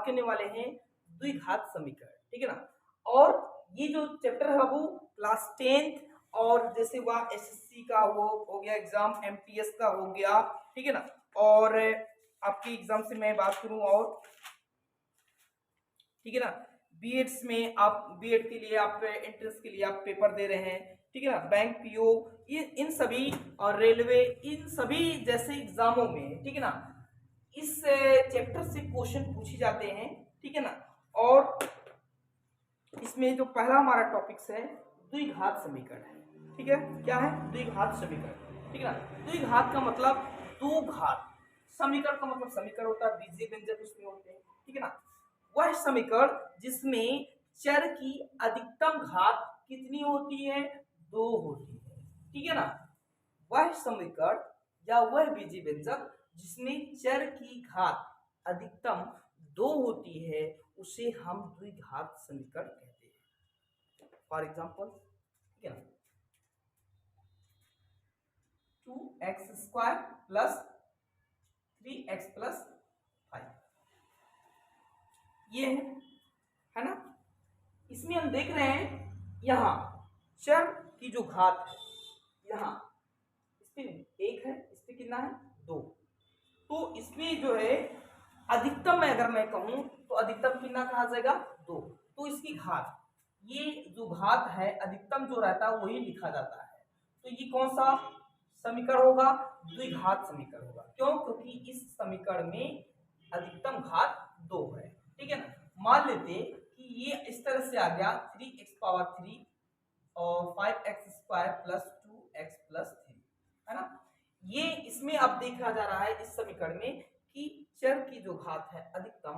करने वाले हैं द्विघात समीकरण, ठीक है ना। और ये जो चैप्टर है वो क्लास 10th और जैसे वह एसएससी का हो गया एग्जाम, एमटीएस का हो गया, ठीक है ना। और आपके एग्जाम से मैं बात करूं और ठीक है ना, बीएड्स में आप बीएड के लिए आप एंट्रेंस के लिए आप पेपर दे रहे हैं, ठीक है ना, बैंक पीओ इन सभी और रेलवे इन सभी जैसे एग्जामों में, ठीक है ना, इस चैप्टर से क्वेश्चन पूछे जाते हैं, ठीक है ना। और इसमें जो पहला हमारा टॉपिक्स है द्विघात समीकरण है, ठीक है। क्या है? द्विघात समीकरण, ठीक है ना। द्विघात का मतलब दो घात, समीकरण का मतलब समीकरण होता है, बीजीय व्यंजक उसमें होते हैं, ठीक है ना। वह समीकरण जिसमें चर की अधिकतम घात कितनी होती है? 2 होती है, ठीक है ना। वह समीकरण या वह बीजीय व्यंजक जिसमें चर की घात अधिकतम 2 होती है उसे हम द्विघात समीकरण कहते हैं। फॉर एग्जाम्पल, ठीक है ना, 2x² प्लस 3x प्लस 5 ये है ना। इसमें हम देख रहे हैं यहां चर की जो घात है, यहां इस पे 1 है, इस पे कितना है? 2। तो इसमें जो है अधिकतम में अगर मैं कहूं तो अधिकतम कितना कहा जाएगा? 2। तो इसकी घात, ये जो घात है अधिकतम जो रहता है वही लिखा जाता है। तो ये कौन सा समीकरण होगा? द्विघात समीकरण होगा। क्यों? क्योंकि इस समीकरण में अधिकतम घात 2 है, ठीक है ना। मान लेते कि ये इस तरह से आ गया 3x³ और 5x² प्लस 2x प्लस 3, है ना। ये इसमें अब देखा जा रहा है इस समीकरण में कि चर की जो घात है अधिकतम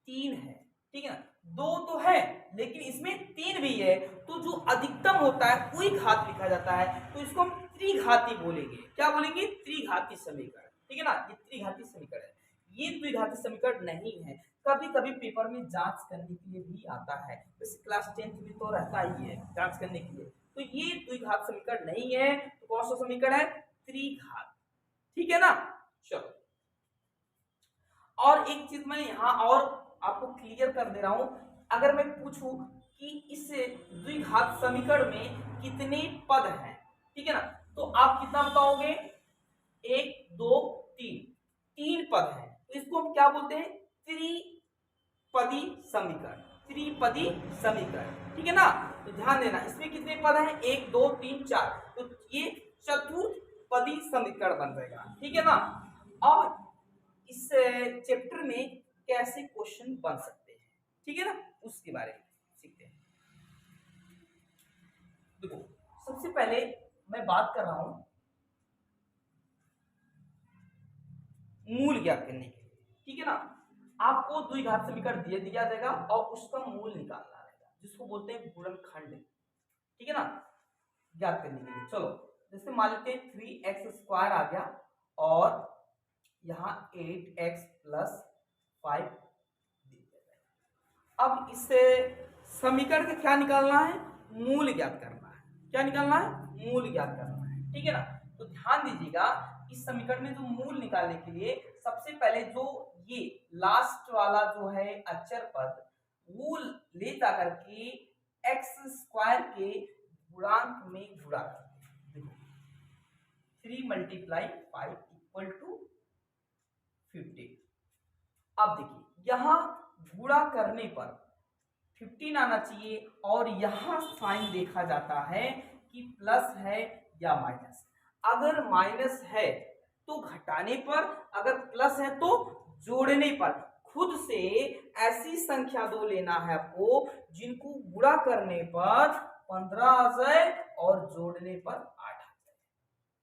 3 है, ठीक है ना। 2 तो है लेकिन इसमें 3 भी है, तो जो अधिकतम होता है वही घात लिखा जाता है, तो इसको हम त्रिघाती बोलेंगे। क्या बोलेंगे? त्रिघाती समीकरण, ठीक है ना। ये त्रिघाती समीकरण है, ये द्विघाती समीकरण नहीं है। कभी कभी पेपर में जांच करने के लिए भी आता है, वैसे क्लास 10th में तो रहता ही है जांच करने के लिए। तो ये द्विघात समीकरण नहीं है, तो कौन सा समीकरण है? त्रिघात, ठीक है ना। चलो, और एक चीज मैं यहां और आपको क्लियर कर दे रहा हूं, अगर मैं पूछूं कि इस द्विघात समीकरण में कितने पद हैं, ठीक है ना, तो आप कितना बताओगे? 1 2 3, 3 पद हैं, तो इसको हम क्या बोलते हैं? त्रिपदी समीकरण, त्रिपदी समीकरण, ठीक है ना। तो ध्यान देना, इसमें कितने पद हैं? 1 2 3 4, तो ये चतुर्पदी समीकरण बन जाएगा, ठीक है ना। अब इस चैप्टर में कैसे क्वेश्चन बन सकते हैं, ठीक है ना, उसके बारे में सीखते हैं। देखो, सबसे पहले मैं बात कर रहा हूं मूल ज्ञात करने के लिए, ठीक है ना। आपको द्विघात समीकरण दिया जाएगा और उसका मूल निकालना रहेगा, जिसको बोलते हैं गुणनखंड, ठीक है ना, ज्ञात करने के लिए। चलो, जैसे मान लेते हैं 3x² आ गया और यहाँ 8x प्लस 5। अब इस समीकरण का क्या निकालना है? मूल ज्ञात करना है। क्या निकालना है? मूल ज्ञात करना है, ठीक है ना। तो ध्यान दीजिएगा, इस समीकरण में जो मूल निकालने के लिए सबसे पहले जो ये लास्ट वाला जो है अचर पद, वो ले जाकर के x² के गुणांक में गुणा करते हैं। 3 × 5 = 15। अब देखिए, यहां गुणा करने पर 15 आना चाहिए और यहां साइन देखा जाता है कि प्लस है या माइनस। अगर माइनस है तो घटाने पर, अगर प्लस है तो जोड़ने पर। खुद से ऐसी संख्या 2 लेना है आपको जिनको गुणा करने पर 15 आ जाए और जोड़ने पर 8 आ जाए,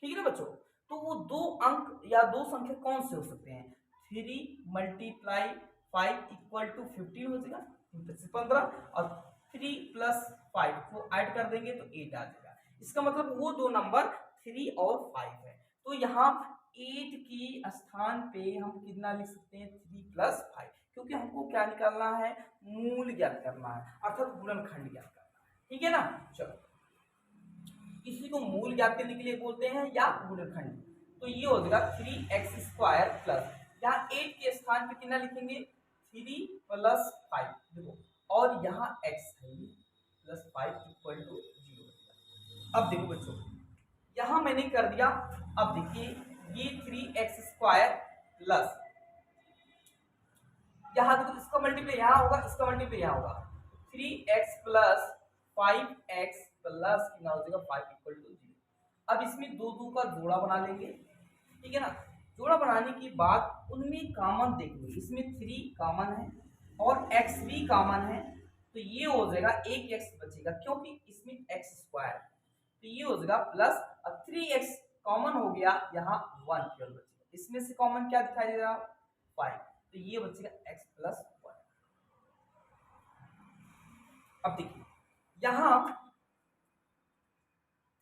ठीक है ना बच्चों। तो वो 2 अंक या 2 संख्या कौन से हो सकते हैं? 3 × 5 = 15 हो जाएगा, 15, और 3 + 5 को ऐड कर देंगे तो 8 आ जाएगा। इसका मतलब वो 2 नंबर 3 और 5 है। तो यहाँ 8 के स्थान पे हम कितना लिख सकते हैं? 3 + 5, क्योंकि हमको क्या निकालना है? मूल ज्ञात करना है, अर्थात गुणनखंड ज्ञात करना है, ठीक है ना। चलो, इसी को मूल ज्ञात करने के लिए बोलते हैं या गुणनखंड। तो ये हो जाएगा 3x² प्लस, यहाँ 8 के स्थान पे कितना लिखेंगे? 3 प्लस 5 देखो, और यहाँ x है प्लस 5 इक्वल टू 0। अब देखो बच्चों, यहाँ मैंने कर दिया। अब देखिए ये 3x² प्लस, यहाँ देखो इसका मल्टीप्लाई यहाँ होगा, इसका मल्टीप्लाई यहाँ होगा, 3x प्लस 5x प्लस कितना हो जाएगा 5 इक्वल टू 0। अब इसमें दो दो का जोड़ा बना लेंगे, ठीक है ना। जोड़ा बनाने के बाद उनमें कॉमन देख लो, इसमें 3 कॉमन है और x भी कॉमन है, तो ये हो जाएगा एक x बचेगा क्योंकि इसमें x², तो ये हो जाएगा प्लस 3x कॉमन हो गया, यहाँ 1 केवल बचेगा। इसमें से कॉमन क्या दिखाई दे रहा 5, तो ये बचेगा x प्लस 1। अब देखिए यहाँ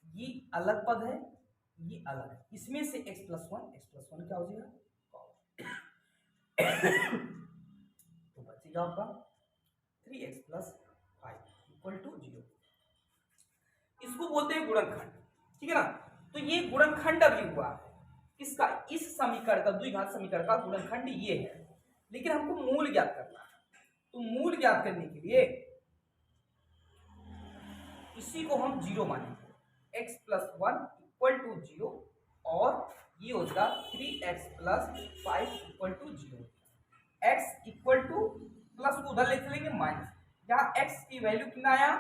ये अलग पद है, ये अलग है, इसमें से x प्लस 1 क्या हो जाएगा तो बचेगा आपका 3x प्लस 5 इक्वल टू 0। इसको बोलते हैं गुणनखंड, ठीक है ना। तो ये गुणनखंड अभी हुआ किसका, इस समीकरण का, द्विघात समीकरण का गुणनखंड ये है, लेकिन हमको मूल ज्ञात करना है। तो मूल ज्ञात करने के लिए इसी को हम 0 मानेंगे, x प्लस 1 इक्वल टू 0, और ये हो जाएगा 3x plus 5 equal to 0। x equal to plus को उधर ले चलेंगे माइनस, यहाँ x की वैल्यू कितना आया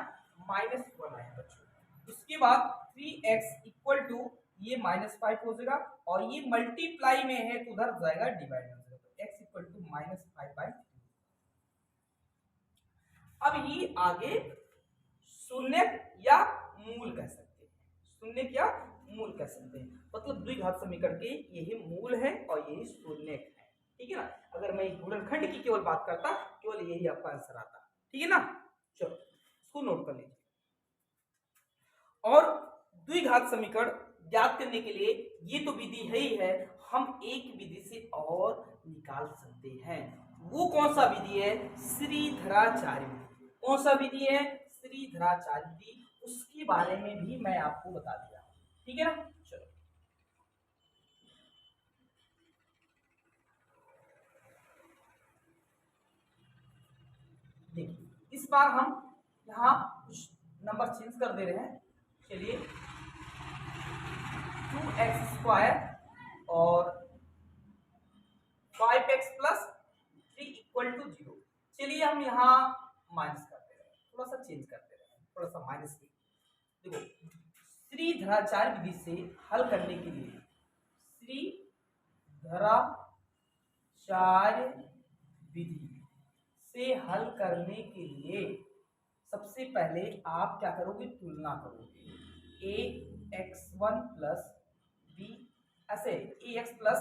-1 आया बच्चों। उसके बाद 3x इक्वल टू ये -5 हो जाएगा, और ये मल्टीप्लाई में है तो उधर जाएगा डिवाइड हो जाएगा, तो x इक्वल टू -5/3। अब ये आगे शून्य या मूल कह सकते हैं, शून्य या मूल कह सकते हैं, मतलब द्विघात समीकरण के यही मूल है और यही शून्य है, ठीक है ना। अगर मैं गुणनखंड की केवल बात करता, केवल यही आपका आंसर आता, ठीक है ना। चलो इसको नोट कर लीजिए। और द्विघात समीकरण ज्ञात करने के लिए ये तो विधि है ही है, हम एक विधि से और निकाल सकते हैं। वो कौन सा विधि है, श्रीधराचार्य विधि। कौन सा विधि है, श्रीधराचार्य विधि, उसके बारे में भी मैं आपको बता दिया, ठीक है ना। चलो देखिए, इस बार हम यहाँ कुछ नंबर चेंज कर दे रहे हैं। चलिए 2x² और 5x प्लस 3 इक्वल टू 0। चलिए हम यहाँ माइनस करते रहे, थोड़ा सा चेंज करते रहे, थोड़ा सा माइनस की। देखो श्रीधराचार्य विधि से हल करने के लिए, श्रीधराचार्य विधि से हल करने के लिए सबसे पहले आप क्या करोगे, तुलना करोगे। ax1 प्लस b, ऐसे ax प्लस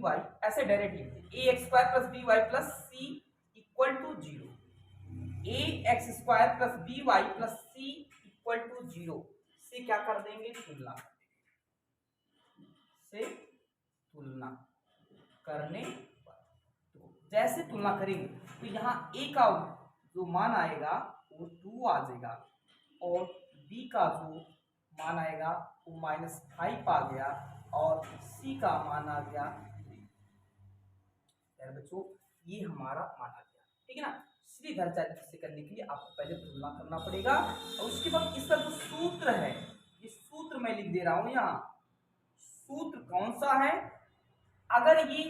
by, ऐसे डायरेक्ट लिखते, ax² प्लस by प्लस c equal to 0, ax² plus by प्लस c इक्वल टू 0 से क्या कर देंगे, तुलना से तुलना करने पर, तो जैसे तुलना करेंगे तो यहाँ a का जो मान आएगा वो 2 आ जाएगा, और b का जो मान आएगा वो -5 आ गया, और c का मान आ गया 3। बच्चों ये हमारा मान आ गया, ठीक है ना। श्रीधराचार्य से करने के लिए आपको पहले तुलना करना पड़ेगा, और उसके बाद इसका जो सूत्र है, ये सूत्र मैं लिख दे रहा हूं यहाँ। सूत्र कौन सा है, अगर ये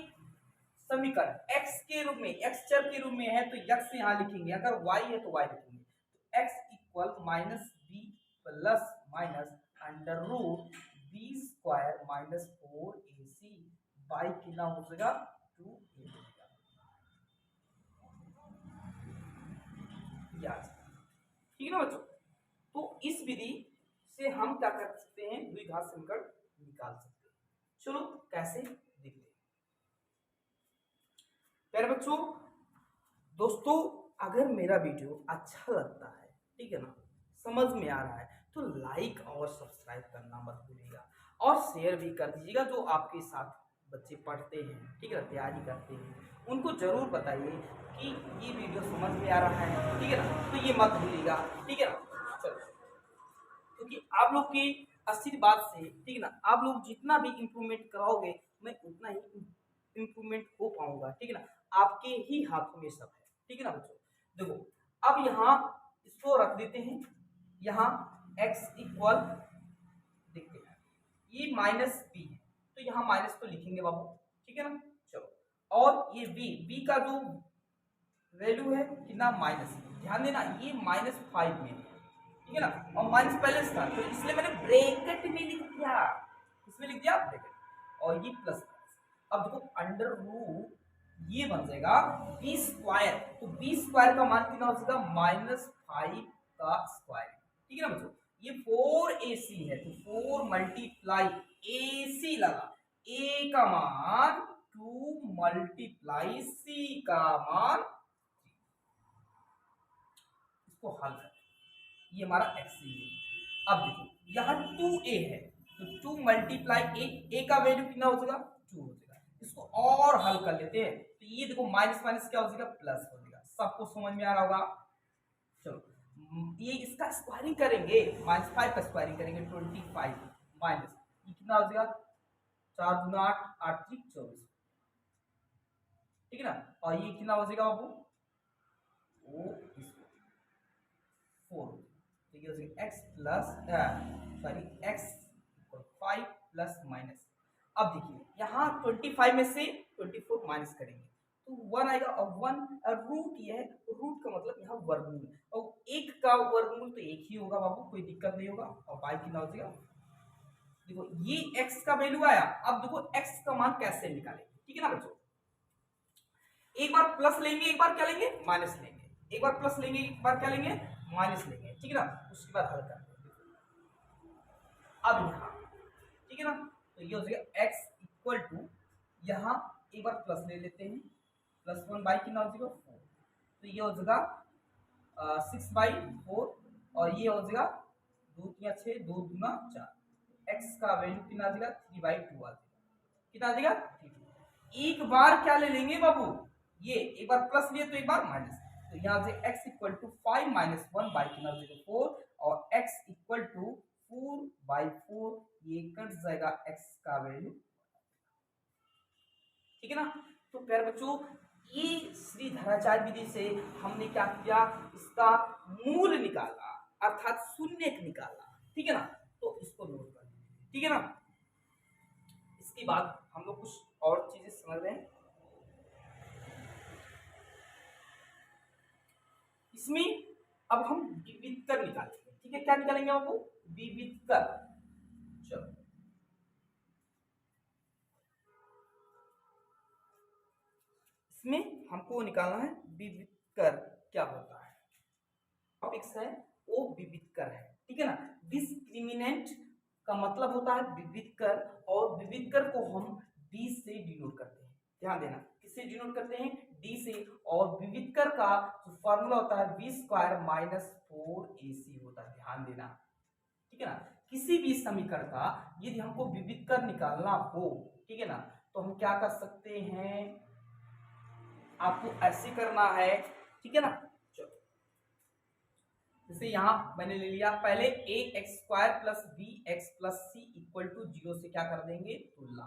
समीकरण x के रूप में, x चर के रूप में है तो x यहाँ लिखेंगे, अगर y है तो y लिखेंगे, तो x इक्वल -b plus minus under root b² minus 4ac by कितना हो जाएगा 2a, ठीक है ना बच्चों। तो इस विधि से हम क्या कर सकते हैं, द्विघात समीकरण निकाल सकते हैं। चलो कैसे देखते हैं प्यारे बच्चों। दोस्तों अगर मेरा वीडियो अच्छा लगता है, ठीक है ना, समझ में आ रहा है, तो लाइक और सब्सक्राइब करना मत भूलिएगा, और शेयर भी कर दीजिएगा। जो आपके साथ बच्चे पढ़ते हैं, ठीक है, तैयारी करते हैं, उनको जरूर बताइए कि ये वीडियो समझ में आ रहा है, ठीक है ना, तो ये मत भूलिएगा, ठीक है ना। चलो, क्योंकि आप लोग की आशीर्वाद से, ठीक है ना, आप लोग जितना भी इम्प्रूवमेंट कराओगे मैं उतना ही इम्प्रूवमेंट हो पाऊंगा, ठीक है ना। आपके ही हाथों में सब है, ठीक है ना बच्चों। देखो अब यहाँ इसको रख देते हैं, यहाँ x इक्वल देखते हैं ये माइनस बी है, तो यहाँ माइनस तो लिखेंगे बाबू, ठीक है ना। चलो और ये b का जो वैल्यू है कितना माइनस, ध्यान देना ये -5 में है, ठीक है ना, और माइनस पहले से था तो इसलिए मैंने ब्रैकेट में लिख दिया, इसमें लिख दिया ब्रैकेट, और ये प्लस। अब देखो अंडर रूट ये बन जाएगा बी स्क्वायर, तो बी स्क्वायर का मान कितना हो जाएगा -5 का स्क्वायर, ठीक है ना बच्चों। ये 4ac है तो 4 मल्टीप्लाई ac लगा, a का मान 2 मल्टीप्लाई c का मान, इसको हल कर, ये हमारा x है। अब देखो यहाँ 2a है तो 2 मल्टीप्लाई a का वैल्यू कितना हो जाएगा 2 हो जाएगा, इसको और हल कर लेते हैं तो ये देखो माइनस माइनस क्या हो जाएगा प्लस हो जाएगा, सबको समझ में आ रहा होगा। चलो ये इसका स्क्वायरिंग करेंगे, -5 का स्क्वायरिंग करेंगे 25 माइनस ये कितना हो जाएगा 4 दूना 8 8 3 24, ठीक है ना, और ये कितना हो जाएगा बाबू वो 4, तो ये हो जाएगा x plus sorry x 5 plus minus. अब देखिए यहाँ 25 में से 24 माइनस करेंगे तो 1 आएगा, और 1 रूट ये है, रूट का मतलब यहाँ वर्गमूल, और एक का वर्गमूल तो एक ही होगा बाबू, कोई दिक्कत नहीं होगा, और y कितना हो जाएगा, देखो ये x का वैल्यू आया। अब देखो x का मान कैसे निकालेंगे, ठीक है ना बच्चों, एक बार प्लस लेंगे एक बार क्या लेंगे माइनस लेंगे, एक बार प्लस लेंगे एक बार क्या लेंगे माइनस लेंगे, ठीक है ना, उसके बाद हल कर अब यहाँ, ठीक है ना, तो ये हो जाएगा x इक्वल टू, यहाँ एक बार प्लस ले लेते हैं, +1 बाई कितना हो जाएगा 4, तो ये हो जाएगा 6/4, और ये हो जाएगा 2 3 6 2 दूना 4, x का वैल्यू कितना आ जाएगा 3/2 आ जाएगा, कितना आ जाएगा 3। एक बार क्या ले लेंगे बाबू, ये एक बार प्लस लिए तो एक बार माइनस, तो यहाँ से x इक्वल टू 5 - 1 बाई कितना हो जाएगा 4, और x इक्वल टू 4/4, ये कट जाएगा x का वैल्यू, ठीक है ना। तो प्यारे बच्चों ये श्रीधराचार्य विधि से हमने क्या किया, इसका मूल निकाला अर्थात शून्य निकाला, ठीक है ना, तो इसको नोट कर, ठीक है ना। इसके बाद हम लोग कुछ और चीजें समझ रहे हैं, इसमें अब हम विविधकर निकालेंगे, ठीक है, क्या निकालेंगे आपको विविधकर। चलो इसमें हमको निकालना है विविधकर क्या होता है, टॉपिक्स है वो विविधकर है, ठीक है ना। डिस्क्रिमिनेंट का मतलब होता है विविधकर, और विविधकर को हम d से डिनोट करते हैं, ध्यान देना किससे डिनोट करते हैं d से, और विविधकर का जो फॉर्मूला होता है v² - 4ac होता है, ध्यान देना, ठीक है ना। किसी भी समीकरण का यदि हमको विविधकर निकालना हो, ठीक है ना, तो हम क्या कर सकते हैं, आपको ऐसे करना है, ठीक है ना। चलो जैसे यहाँ मैंने ले लिया पहले ax² + bx + c = 0 से क्या कर देंगे तुलना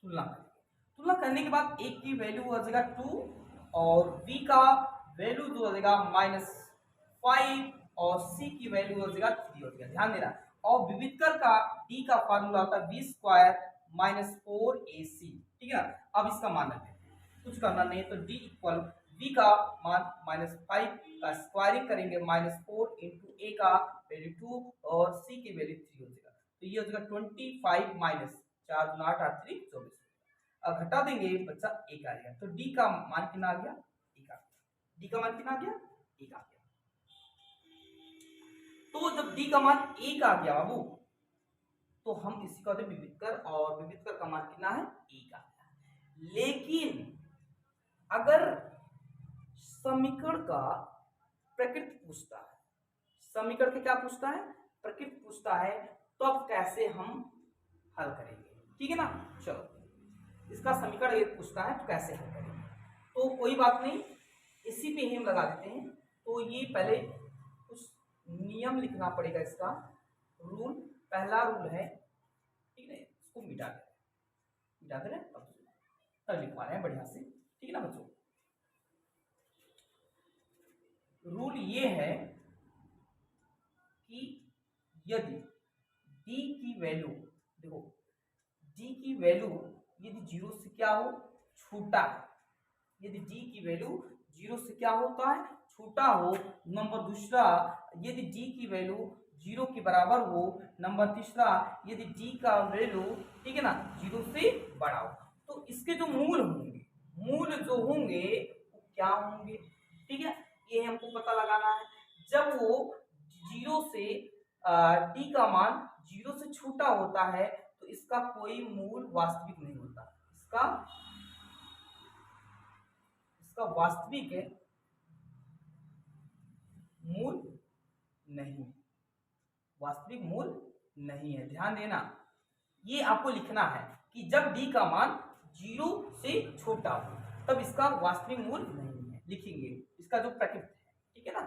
करेंगे, तुलना करने के बाद a की वैल्यू हो जाएगा 2 और b का वैल्यू जो हो जाएगा -5 और c की वैल्यू हो जाएगा 3 हो जाएगा, ध्यान देना। और विविधकर का d का फार्मूला होता है v² - 4ac, ठीक है ना। अब इसका मान रखें, कुछ करना नहीं है, तो d इक्वल v का मान -5 का स्क्वायरिंग करेंगे, -4 इंटू a का वैल्यू 2 और c की वैल्यू 3 हो जाएगा, तो ये हो जाएगा 25 - 4 × 8 = 3 24। अब घटा देंगे बच्चा 1 आ गया, तो d का मान कितना आ गया 1 आ गया, d का मान कितना आ गया 1 आ गया। तो जब d का मान 1 आ गया बाबू, तो हम इसी को विविधकर, और विविधकर का मान कितना है 1 आ गया। लेकिन अगर समीकरण का प्रकृति पूछता है, समीकरण के क्या पूछता है प्रकृति पूछता है, तो अब कैसे हम हल करेंगे, ठीक है ना। चलो इसका समीकरण ये पूछता है तो कैसे हल करेंगे, तो कोई बात नहीं, इसी पे ही हम लगा देते हैं। तो ये पहले कुछ नियम लिखना पड़ेगा, इसका रूल, पहला रूल है, ठीक है, इसको मिटा दे रहे हैं, तब लिखवा रहे हैं बढ़िया से, ठीक है। ठीक है ना बच्चों। रूल ये है कि यदि d की वैल्यू, देखो d की वैल्यू यदि 0 से क्या हो, छोटा है, यदि d की वैल्यू 0 से क्या होता है, छोटा हो। नंबर दूसरा, यदि d की वैल्यू 0 के बराबर हो। नंबर तीसरा, यदि d का वैल्यू, ठीक है ना, 0 से बड़ा हो। तो इसके जो मूल होंगे, मूल जो होंगे वो क्या होंगे, ठीक है, ये हमको पता लगाना है। जब वो 0 से d का मान 0 से छोटा होता है तो इसका कोई मूल वास्तविक नहीं होता, इसका वास्तविक मूल नहीं, वास्तविक मूल नहीं है। ध्यान देना, ये आपको लिखना है कि जब d का मान 0 से छोटा हो तब इसका वास्तविक मूल नहीं है, लिखेंगे इसका जो प्रकृत है, ठीक है ना।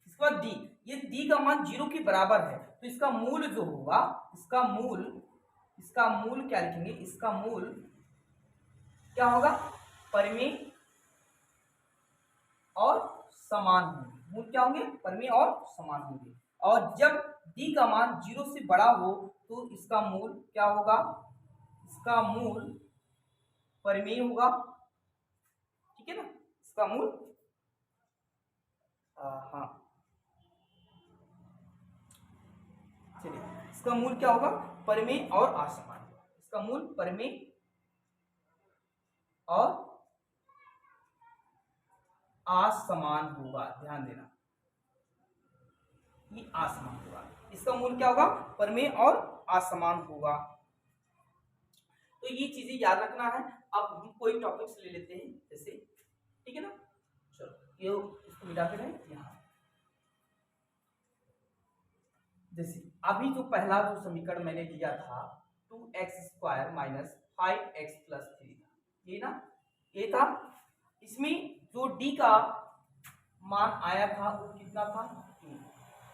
इसके बाद d, यदि d का मान 0 के बराबर है तो इसका मूल जो होगा, इसका मूल क्या लिखेंगे, इसका मूल क्या होगा, परिमेय और समान होंगे। मूल क्या होंगे, परिमेय और समान होंगे। और जब d का मान 0 से बड़ा हो तो इसका मूल क्या होगा, इसका मूल परिमेय होगा, ठीक है ना, इसका मूल हाँ चलिए, इसका मूल क्या होगा, परिमेय और असमान, इसका मूल परिमेय और असमान होगा। ध्यान देना, ये असमान होगा, इसका मूल क्या होगा, परिमेय और असमान होगा। तो ये चीजें याद रखना है। अब हम कोई टॉपिक्स ले लेते हैं जैसे, ठीक है ना, चलो ये इसको मिटा के रहे यहाँ। जैसे अभी जो पहला जो समीकरण मैंने दिया था 2x² माइनस 5x प्लस 3 था, ये ना, ये था। इसमें जो d का मान आया था वो कितना था, 2,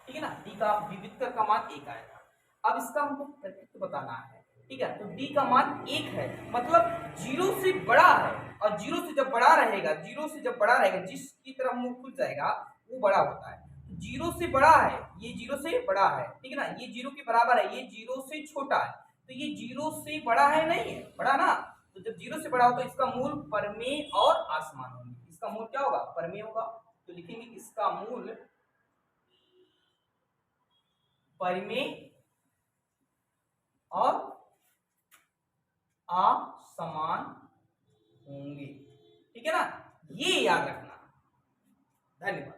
ठीक है ना, d का विविधकर का मान 1 आया था। अब इसका हमको प्रकृत बताना है, ठीक है। तो d का मान 1 है, मतलब 0 से बड़ा है, और 0 से जब बड़ा रहेगा, 0 से जब बड़ा रहेगा, जिसकी तरफ मुंह खुल जाएगा वो बड़ा होता है। 0 से बड़ा है, ये 0 से बड़ा है, ठीक है ना, ये 0 के बराबर है, ये 0 से छोटा है, तो ये 0 से बड़ा है, नहीं है, बड़ा ना। तो जब 0 से बड़ा हो तो इसका मूल परिमेय और असमान होंगे, इसका मूल क्या होगा, परिमेय होगा। तो लिखेंगे इसका मूल परिमेय और असमान होंगे, ठीक है ना, ये याद रखना। धन्यवाद।